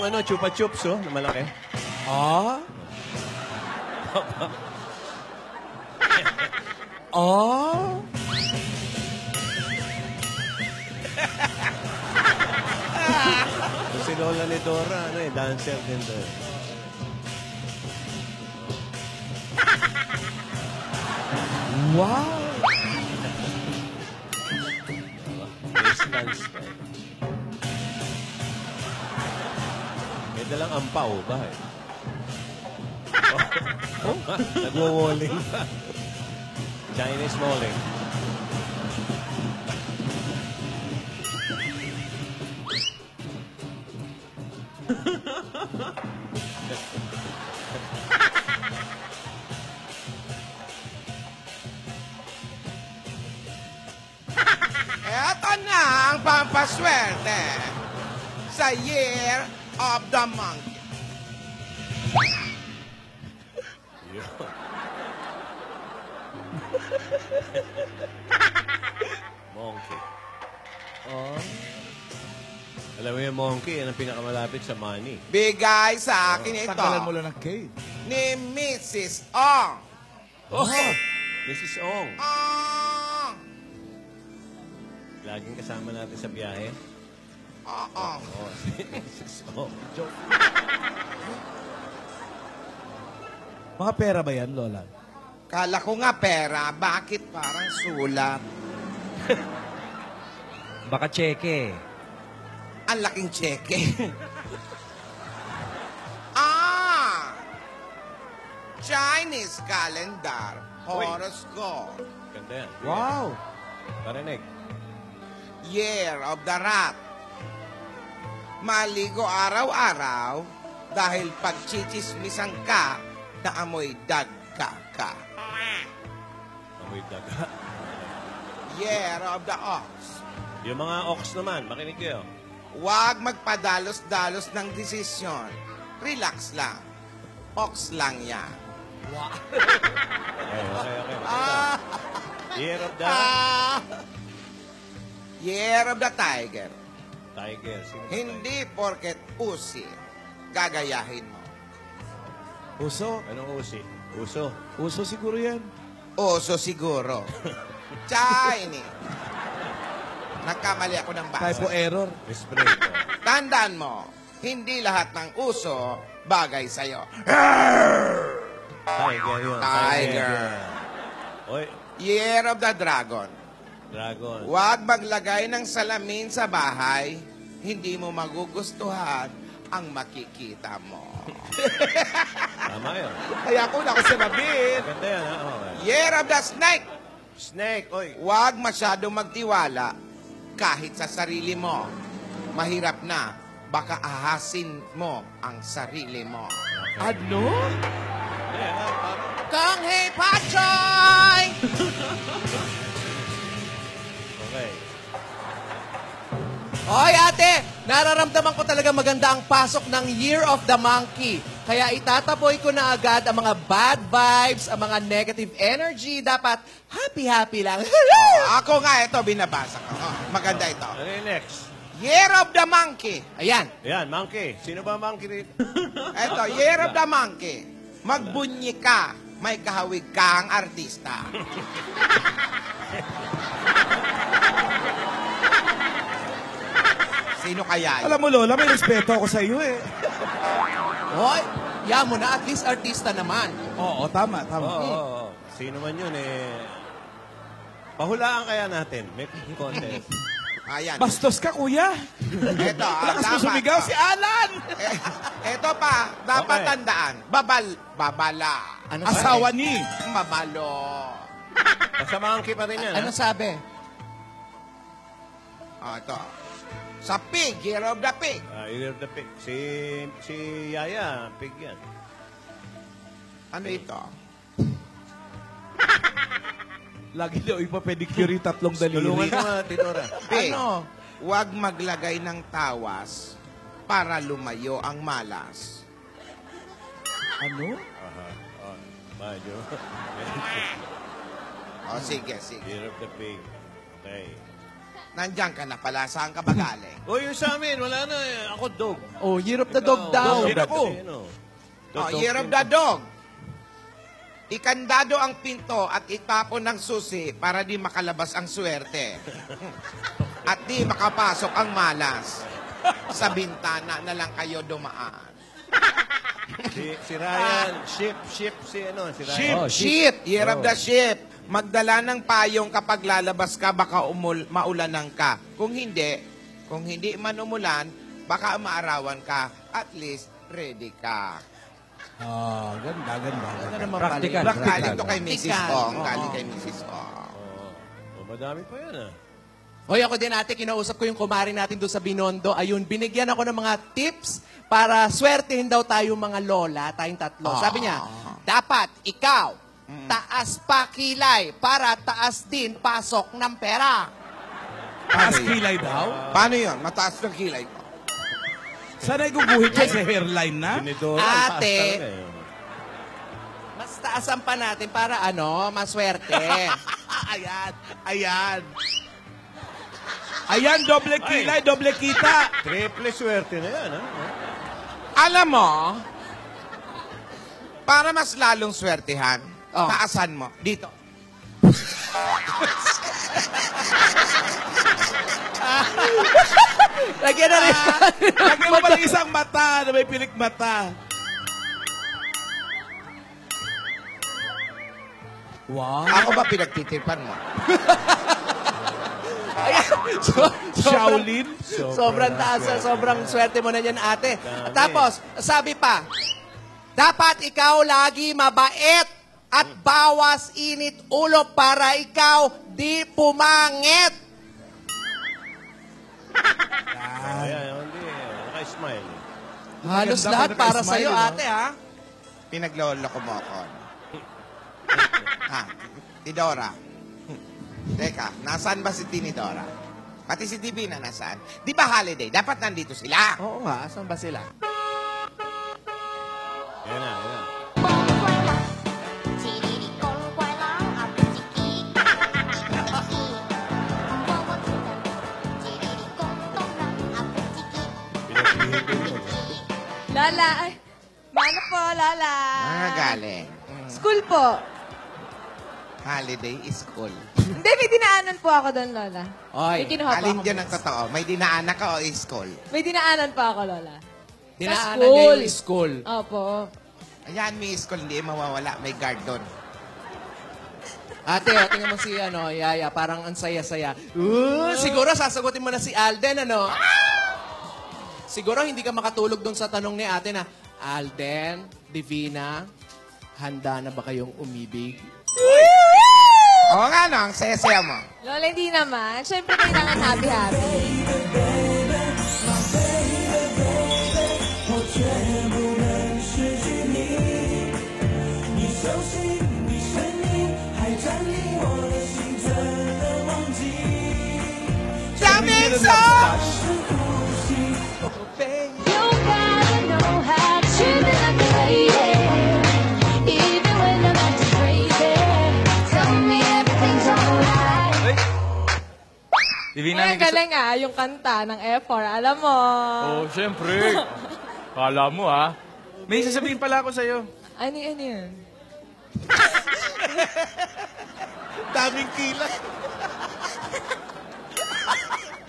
ano, chupa chups, oh, na malaki. Ah? Ah? Si Lola ni Dora, ano eh, dancer din doon. Wow! Race dance. May dalang ampaw ba eh? Oh, nagwo-walling pa. Chinese walling. Eto na ang pampaswerte sa Year of the Monkey. Monkey. Oh. Alam mo yung monkey, yan ang pinakamalapit sa money. Bigay sa akin ito Tanggalan mo lang ng K. ni Mrs. Ong. Oh! Mrs. Ong. Ong! Laging kasama natin sa biyahe. Oo. Oh, si Mrs. Ong. Mga pera ba yan, Lola? Kala ko nga pera, bakit parang sulat? Baka cheque. Ang laking tseke. Chinese calendar. Horoscope. Ganda yan. Wow! Parinig. Year of the Rat. Maligo araw-araw dahil pagchichismisan ka na amoy dagka ka. Amoy daga. Year of the Ox. Yung mga ox naman, makinig kayo. Huwag magpadalos-dalos ng desisyon. Relax lang. Ox lang yan. Okay. Year of the Year of the Tiger. Tiger. Sino ba Hindi porket usi, gagayahin mo. Uso? tayo? Anong usi? Uso. Uso siguro yan. Oso siguro. Chinese. Nagkamali ako ng basa. Typo error. Respreto. Tandaan mo, hindi lahat ng uso bagay sa'yo. Tiger yun. Tiger. Oy, Year of the Dragon. dragon. Huwag maglagay ng salamin sa bahay. Hindi mo magugustuhan ang makikita mo. Tama yun. Kaya ako na ako sinabit. Ganda yan, ha? Okay. Year of the Snake. Snake, oy. Huwag masyadong magtiwala kahit sa sarili mo. Mahirap na. Baka ahasin mo ang sarili mo. Ano? Ayan, ha? Parang Kang Hei Pachoy! okay. Oy, ate! Nararamdaman ko talaga maganda ang pasok ng Year of the Monkey. Kaya itataboy ko na agad ang mga bad vibes, ang mga negative energy. Dapat happy-happy lang. Ako nga, ito binabasa ko. Oh, maganda ito. Ano yung next? Year of the Monkey. Ayan. Ayan, monkey. Sino ba monkey dito? Ito, Year of the Monkey. Magbunyi ka. May kahawig kang artista. Sino kaya yun? Alam mo, Lola, may respeto ako sa iyo eh. Hoy, yan mo na. At least artista naman. Oo, tama. Oo. Sino man yun, eh. Pahulaan kaya natin. May contest. Ayan. Bastos ka, kuya. Ito, Lakas mo sumigaw si Alan. Ito pa, dapat Okay. tandaan. Babala. Ano Asawa sabi? ni. Mabalo. Basta monkey pa rin yan, Ano ha? sabi? Ito. Sa pig, Year of the Pig. Year of the pig. Si Yaya, pig yan. Ano ito? Lagi daw ipapedicure yung tatlong Tulungan daliri. mo, Titora. Pig. Ano? Huwag maglagay ng tawas para lumayo ang malas. Ano? Aha. Oh, medyo. O, sige. Year of the pig. Okay. Nandiyan ka na pala. Saan ka ba galing? O yung sa amin, wala na eh. Ako dog. Oh, year of the dog daw. Dog ako. Year of the dog. Ikandado ang pinto at itapon ng susi para di makalabas ang swerte. At di makapasok ang malas. Sa bintana na lang kayo dumaan. Si Ryan, ship, si ano, si Ryan. Ship. Oh, Ship, year of the ship. Magdala ng payong kapag lalabas ka, baka maulanan ka. Kung hindi man umulan, baka maarawan ka. At least, ready ka. Ganda. Ano naman Practical. pala? Galing to kay Mrs. Practical. Ong. Oo. Galing kay Mrs. Ong. Madami pa yan ah. Hoy, ako din ate, kinausap ko yung kumari natin doon sa Binondo. Ayun, binigyan ako ng mga tips para swertehin daw tayo mga lola, tayong tatlo. Sabi niya, dapat ikaw, taas pa kilay para taas din pasok ng pera. Taas kilay daw? Paano yun? Mataas ng kilay ko. Saan ay guguhit niya sa hairline na? Tinidora, Ate. ang taas talaga eh. Mas taasan pa natin para maswerte. Ayan, doble kilay, doble kita. Triple swerte na yan, ha? Alam mo, para mas lalong swertihan, Oh. taasan mo. Dito. Lagyan na rin. Lagyan mo pa ng isang mata na may pilik mata. Wow. Ako ba pinagtitipan mo? Shaolin. Sobrang taas, sobrang swerte mo na yan, ate. Tapos, sabi pa, dapat ikaw lagi mabait at bawas init ulo para ikaw di pumangit. Ayan, hindi. Naka-smile. Halos Maganda lahat ka para naka-smile, sa'yo, no? ate, ha? Pinaglolo ko mo ako. Ha? Tidora. Teka, nasaan ba si Tinidora? Pati si Divina nasaan? Di ba holiday? Dapat nandito sila. Oo nga, saan ba sila? Ayan na, ayan na. 叽里哩公怪狼啊不叽叽，我知道，叽里哩公东狼啊不叽叽。 Pinagpihit ko yun. Lola, ay, mano po, Lola? Galing. School po. Holiday is cool. Hindi, may dinaanan po ako doon, Lola. Oy, May kinuha po Alin ako. dyan ang totoo? May dinaanak ka o is cool? May dinaanan po ako, Lola. dinaanan school. niya yung school. Opo. Ayan, may is cool. Hindi mawawala. May guard doon. Ate, tingnan mo si Yaya, parang ang saya-saya. Siguro sasagutin mo na si Alden, ano? Siguro hindi ka makatulog doon sa tanong ni ate na, Alden, Divina, handa na ba kayong umibig? Oo nga, no? Ang saya-saya mo. Lola, hindi naman. Siyempre, kailangan happy-happy. Daming You gotta know how to treat me like a lady. Even when I'm acting crazy. Tell me everything's alright. Divina, Ay, may gusto... galing yung kanta ng F4. Alam mo. Oh, syempre. Kala mo, ah. May sasabihin pala ako sa'yo. Ano yun? Daming kilay.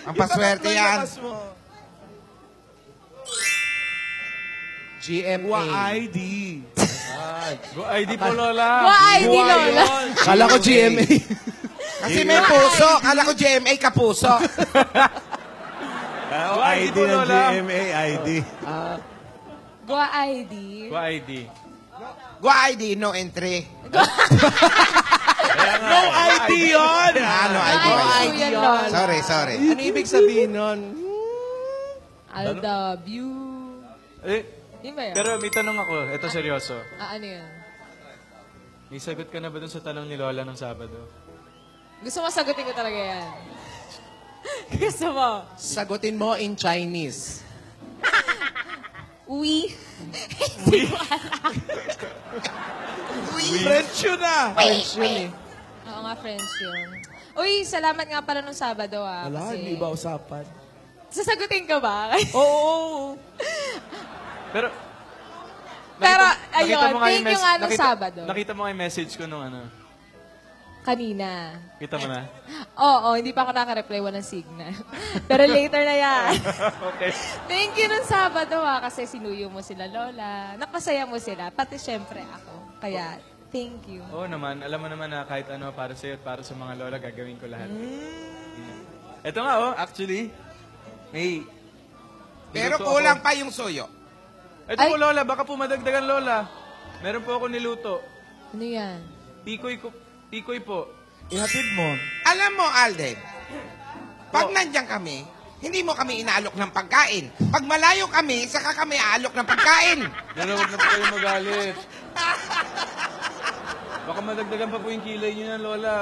Ang paswerte yan. GMA. WID. Go ID po, Lola. Why, di Lola? Kala ko GMA. Kasi may puso. Kala ko GMA kapuso. ID po, ng Lola. GMA, ID. Gua ID. Go ID. Go ID, no entry. No ID yun. Ano, ID? Ay, ID yan, yun. Lola. Sorry. Ano ibig sabihin nun? I love you. Eh, Yun ba yun? pero may tanong ako. Ito seryoso. Ano yun? May sagot ka na ba dun sa tanong ni Lola ng Sabado? Gusto mo sagutin ko talaga yan. Gusto mo? Sagutin mo in Chinese. Oui. French yun ah. French yun eh. Oo nga, mga friends yun. Uy, salamat nga pala nung Sabado Wala, kasi... hindi ba usapan? Sasagutin ka ba? Oo. Pero, Pero, nakita ayun, mo nga yung thank you nga nung Sabado. Nakita mo nga yung message ko nung ano. Kanina. Kita mo na? Oo, hindi pa ako nakareply, walang signal. Pero later na yan. Okay. Thank you nung Sabado kasi sinuyo mo sila, Lola. Napasaya mo sila, pati syempre ako. Kaya, thank you. Oo naman, alam mo naman na kahit ano para sa'yo at para sa mga lola, gagawin ko lahat. Ito nga actually, may... Pero niluto kulang ako. pa yung suyo. Ito Ay. po lola, baka po madagdagan lola. Meron po ako niluto. Ano yan? Pikoy po. Ihatid mo. Alam mo, Alden, pag nandyan kami, hindi mo kami inaalok ng pagkain. Pag malayo kami, saka kami aalok ng pagkain. Pero huwag na po kayo magalit. Baka madagdagan pa po yung kilay niyo na lola.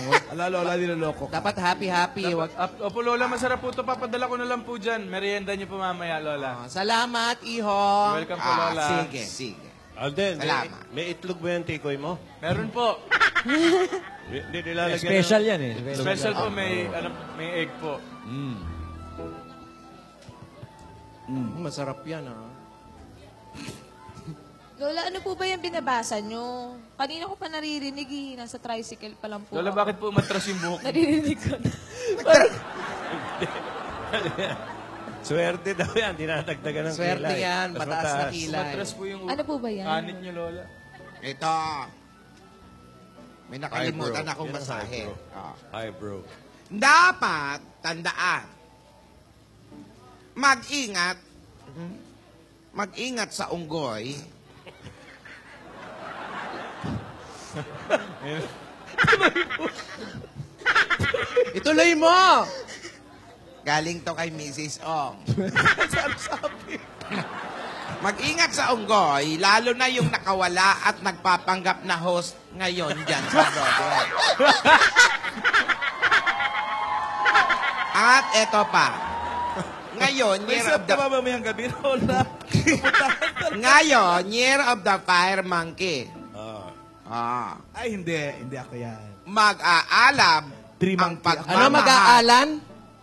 Ala, Lola, niloloko. Dapat happy-happy. Wag... Opo lola, masarap po ito. Papadala ko na lang po dyan. Merienda niyo po mamaya lola. Salamat, Iho. Welcome po lola. Sige, sige. Alden, Salamat. may itlog ba yung tikoy mo? Meron po. Hindi nilalagyan Special yan eh. Special po, may egg po. Masarap yan, ah. Lola, ano po ba yung binabasa nyo? Kanina ko pa naririnig eh. Nasa tricycle pa lang po. Lola, ako. bakit po umatras yung buhok? Naririnig ko na. Swerte daw yan, dinadagdagan ng Swerte kilay. yan, Mas mataas na kilay. Umatras po yung Ano po ba yan? anit niyo, lola. Ito. May nakalimutan Hi, bro. akong Yan ang basahin. hi, bro. Oh. Hi, bro. Dapat, tandaan, mag-ingat sa unggoy, Ituloy mo! galing to kay Mrs. Ong. Mag-ingat sa unggoy, lalo na yung nakawala at nagpapanggap na host ngayon dyan sa Broadway. At eto pa. Ngayon, May year sap of ka the... ba mamayang gabi, Lola? Ngayon, year of the fire monkey. Ah. Ay, hindi ako yan. Mag-aalab Three ang monkey. pagmamahal. Ano, mag-aalan?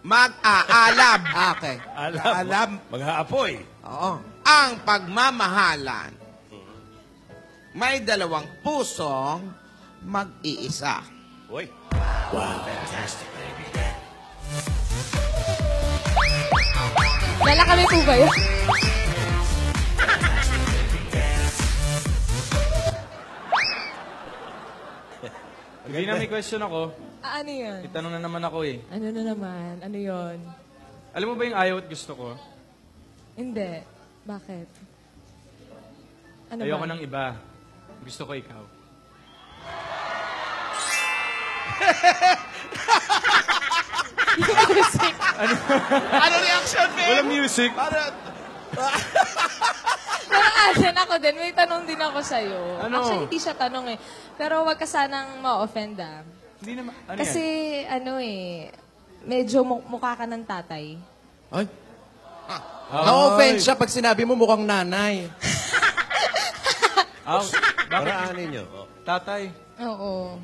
Mag-aalab Okay. Alam. Mag-aapoy. Oo. ang pagmamahalan. May dalawang pusong mag-iisa. Uy. Lola, kami po ba yun? Hindi na may question ako. Ano yun? Itanong na naman ako eh. Ano na naman? Ano yun? Alam mo ba yung ayaw at gusto ko? Hindi. Bakit? Ano Ayoko ba? ng iba. Gusto ko ikaw. Ano reaction, Ben? Walang music. Pero Alden, ako din, may tanong din ako sa'yo. Ano? Actually, hindi siya tanong eh. Pero wag ka sanang ma-offend ah. Hindi naman. Ano Kasi, yan? ano eh, medyo mukha ka ng tatay. Ay. Na-offend siya pag sinabi mo mukhang nanay. Aw, bakit? Paraanin nyo. Oh. Tatay. Oo.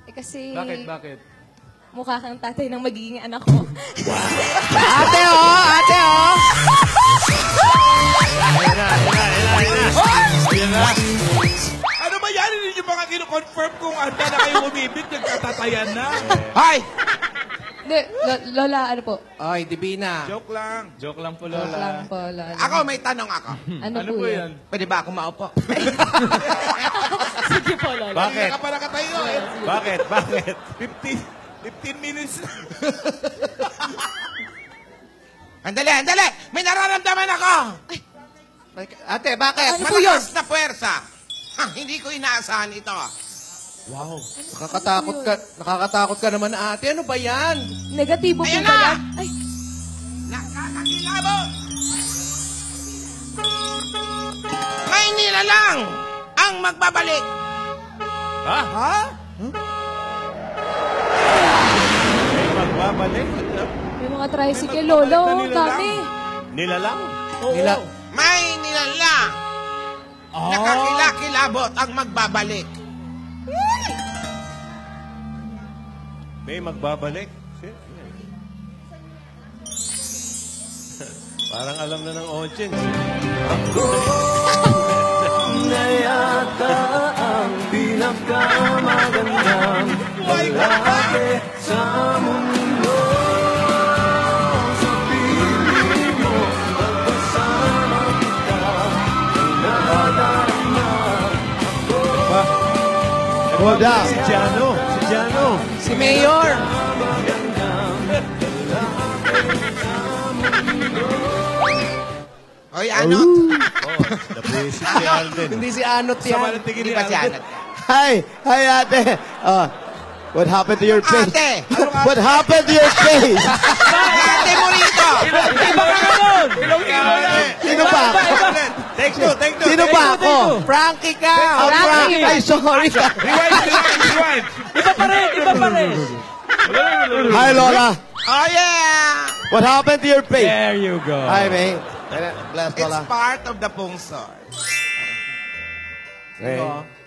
Eh kasi, Bakit? mukha kang tatay ng magiging anak ko. Ate, oh! Ate, oh! Ano ba yan? Hindi nyo ba nga kino-confirm kung handa na kayo umibig, nagkatatayan na? Hoy! Hindi, Lola, ano po? Ay, Divina. Joke lang. Joke lang po, Joke lang Lola. po, Lola. Ako, may tanong ako. Ano, Ano po yan? Pwede ba ako maupo? Sige po, Lola. Bakit? Kanina ka pa nakatayo. Eh. Bakit? Bakit? 15 minutes na. Andali, andali! May nararamdaman ako! Ate, bakit? Ano po yun? Malakas na puwersa. Ha, hindi ko inaasahan ito. Wow. Nakakatakot ka naman, ate. Ano ba yan? Negatibo po Ayan ba na! yan? Ay, Nakakakilabot! May nilalang ang magbabalik. Ha? Ha? May magbabalik? may mga tricycle, Lola. Oh, nilalang. dami. Nilalang? Nila. May nilalang. Nakakilakilabot ang magbabalik. May magbabalik. Parang alam na ng audience. Na yata ang pinakamagandang lalaki sa mundo. Sa piling mo, pagkasama kita, nadarama ako. Hold up. Si Jano. Si Jano. Si Mayor. Oy, Anot. Oh, nabuisit si Alden. Hindi si Anot yan. Hindi pa si Anot. Hi, ate. What happened to your face? Ate! What happened to your face? Ate mo rito! Sino ba ako? Take two. Sino ba ako? Frankie ka. Oh, Frank. Ay, sorry. Rewind. Iba pa rin. Hi, Lola. Oh, yeah! What happened to your face? There you go. Hi, May. Bless It's Lola. part of the pungsod. Hey.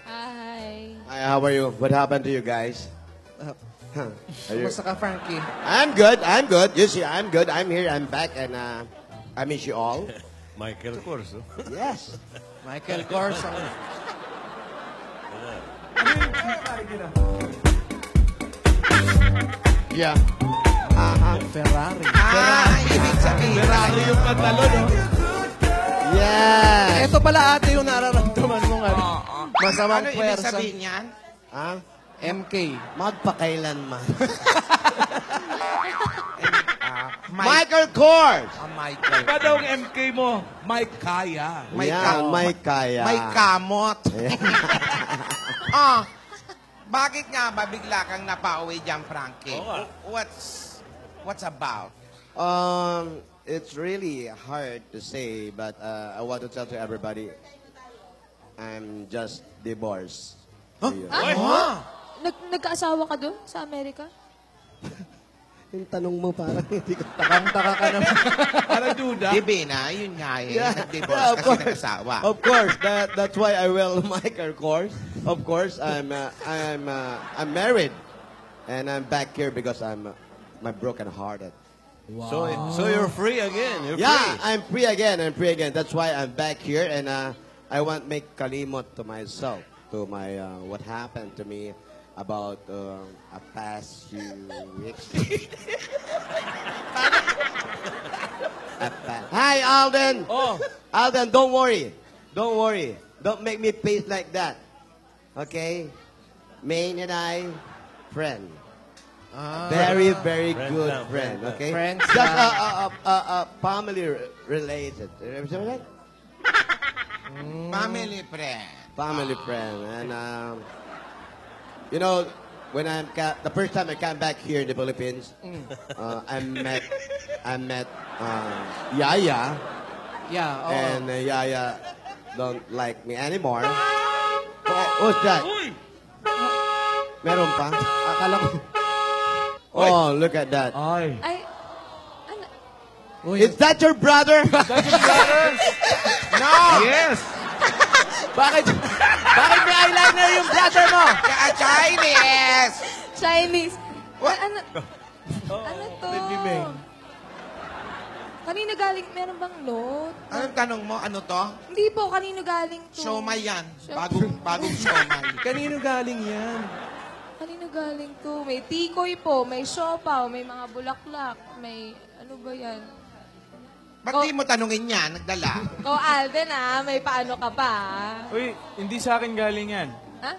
Hi. Hi, how are you? What happened to you guys? Are you... Kumusta ka, Frankie? I'm good. You see, I'm good. I'm here. I'm back, and I miss you all. Michael Corso. Yes. Michael Corso. Yeah. Ferrari. Ibig sabihin. Ferrari yung pantalon, no? Yes. Ito pala ate yung nararamdaman mong ano. Masamang Ano ibig puwersa. sabihin yan? Ah, MK. magpakailanman. Michael Michael Kors. Michael. Iba daw ang MK mo, Mike Kaya. May Yan, ka- may kaya. May kamot. Bakit nga ba bigla kang napauwi dyan, Frankie? Oo nga. What's about? It's really hard to say, but I want to tell to everybody, I'm just divorced. Ayun. Nagkaasawa ka doon sa Amerika? Yung tanong mo parang hindi ko... Takang-taka ka naman. Parang duda. Divina, yun nga eh. Nag-divorce Yeah, of kasi course. nag-asawa. Of course, that's why I will Michael Kors. Of course, I'm married, and I'm back here because I'm broken-hearted. So you're free again. You're Yeah, free. I'm free again. That's why I'm back here, and I want make kalimot to myself, to my what happened to me about a past few weeks. Hi, Alden. Oh, Alden, don't worry. Don't make me face like that. Okay? Maine and I, friend. Very, very Friend good lang, friend. friend lang. Okay? Friends Just lang. a family related. Family friend. Family friend. And, you know, when the first time I came back here in the Philippines, I met Yaya. Yeah, oo. And Yaya don't like me anymore. What's that? Meron pa? Akala ko. Oh, look at that. Ay. Ay, ano? Is that your brother? No! Yes! Bakit may eyeliner yung brother mo? Chinese! Chinese. What? Ano to? Kanino galing? Meron bang load? Anong tanong mo? Ano to? Hindi po, kanino galing to? Siomay yan. Siomay. Bagong siomay. Kanino galing yan? Kanino galing to? May tikoy po, may siopaw, may mga bulaklak, may ano ba yan? Ba't di mo tanungin yan? Nagdala. Ko Alden may paano ka pa Uy, hindi sa akin galing yan. Ha?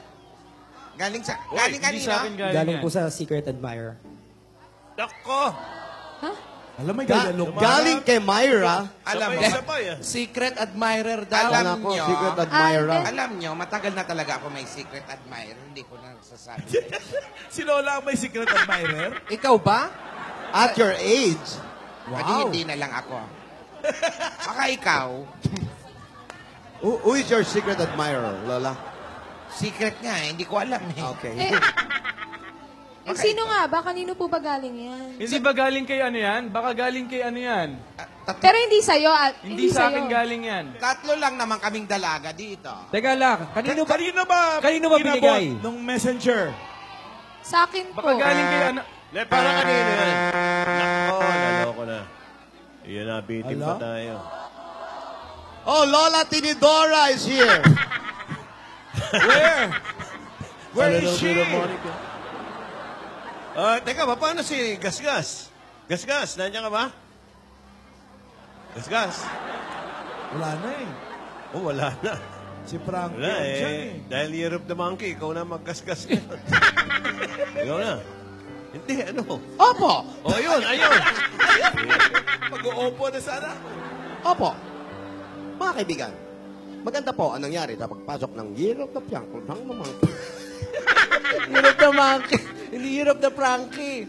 Galing Hindi sa akin kanina? galing yan. po sa Secret Admirer. Nako. Ha? Alam mo, gagalok ba? Galing kay Myra. Alam mo, Sabay. Secret admirer daw. Alam Ako, nyo. secret admirer. alam nyo, matagal na talaga ako may secret admirer. Hindi ko na sasabi. Si Lola ang may secret admirer? Ikaw ba? At your age. Wow. Hindi na lang ako. Baka ikaw, Who is your secret admirer, Lola? secret nga eh. Hindi ko alam eh. Okay. Sino nga ba? Kanino po ba galing yan? Hindi ba galing kay ano yan? Baka galing kay ano yan? Pero hindi sa'yo. Hindi sa akin galing yan. Tatlo lang naman kaming dalaga dito. Teka lang, kanino ba Kanino ba binigay? nung messenger? Sa akin po. Baka galing kay ano. Le, parang kanino yan? Nako, naloko na. Iyan na, bitin pa Ala? tayo. Oh, Lola Tinidora is here. Where? Where is she? Teka, paano si Gasgas? Gasgas, nandiyan ka ba? Gasgas? Wala na eh. Oh, wala na. Si Frankie Wala andyan eh. Dahil Year of the Monkey, ikaw na maggasgas ngayon. Ikaw na. Hindi, ano? Opo. Oh, ayun, ayun. Mag-uupo na sana. Opo. Mga kaibigan, maganda po ang nangyari sa pagpasok ng Year of the Piangkol ng Monkey. Year of the Monkey. Hindi Year of the Frankie.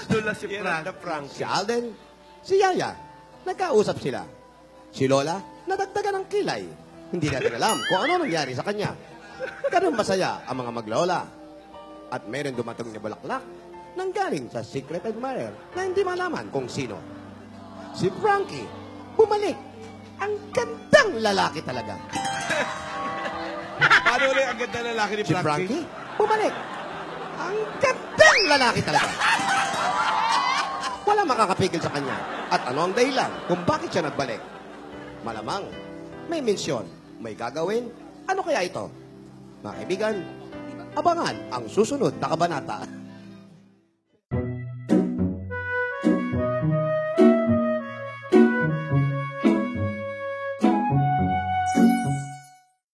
Dula si Year Frank. of the Frank. Si Alden, si Yaya, nagkausap sila. Si Lola, nadagdagan ng kilay. Hindi natin alam kung ano nangyari sa kanya. Ganun masaya ang mga maglola. At meron dumatong na bulaklak nang galing sa secret admirer na hindi malaman kung sino. Si Frankie, bumalik. Ang gandang lalaki talaga. Paano ulit ang ganda ng lalaki ni Si Frankie? Frankie, bumalik. Ang gandang lalaki talaga. Wala makakapigil sa kanya. At ano ang dahilan kung bakit siya nagbalik? Malamang, may misyon, may gagawin. Ano kaya ito? Mga kaibigan, abangan ang susunod na kabanata.